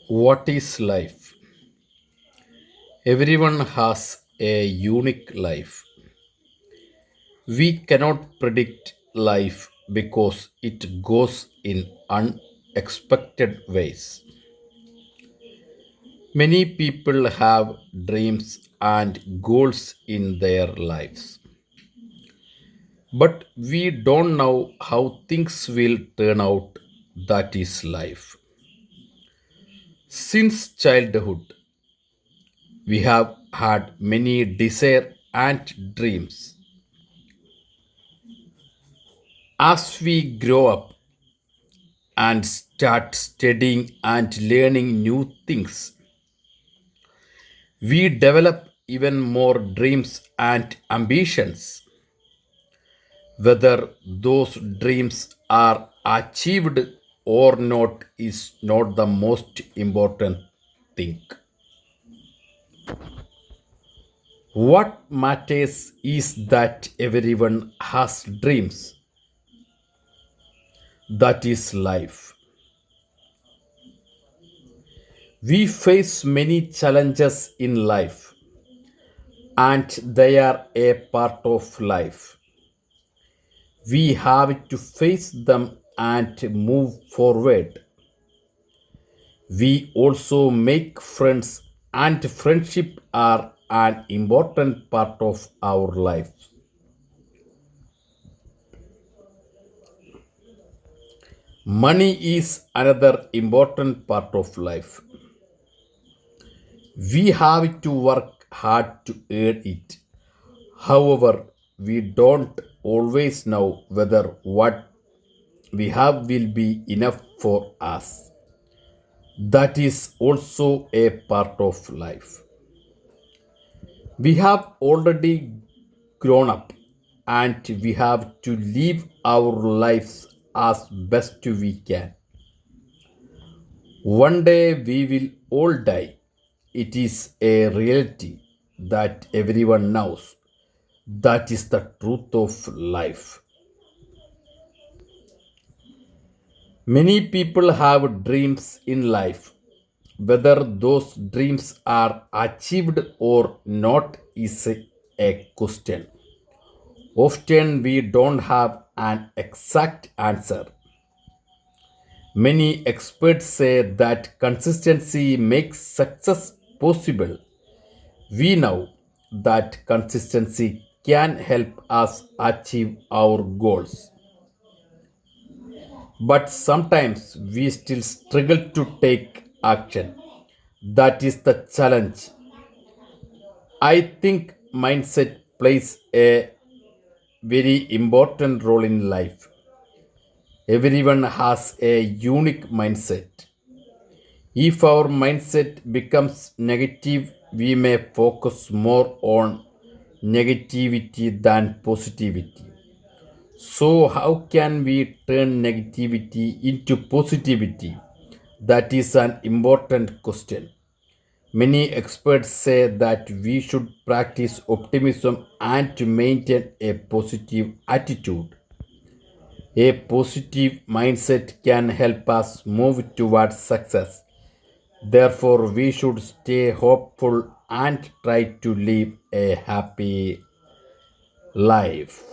What is life? Everyone has a unique life. We cannot predict life because it goes in unexpected ways. Many people have dreams and goals in their lives, but we don't know how things will turn out. That is life. Since childhood, we have had many desires and dreams. As we grow up and start studying and learning new things, we develop even more dreams and ambitions. Whether those dreams are achieved or not is not the most important thing. What matters is that everyone has dreams. That is life. We face many challenges in life, and they are a part of life. We have to face them and move forward. We also make friends, and friendship are an important part of our life. Money is another important part of life. We have to work hard to earn it. However, we don't always know whether what we have will be enough for us. That is also a part of life. We have already grown up and we have to live our lives as best we can. One day we will all die. It is a reality that everyone knows. That is the truth of life. Many people have dreams in life. Whether those dreams are achieved or not is a question. Often we don't have an exact answer. Many experts say that consistency makes success possible. We know that consistency can help us achieve our goals. But sometimes we still struggle to take action. That is the challenge. I think mindset plays a very important role in life. Everyone has a unique mindset. If our mindset becomes negative, we may focus more on negativity than positivity. So, how can we turn negativity into positivity? That is an important question. Many experts say that we should practice optimism and to maintain a positive attitude. A positive mindset can help us move towards success. Therefore, we should stay hopeful and try to live a happy life.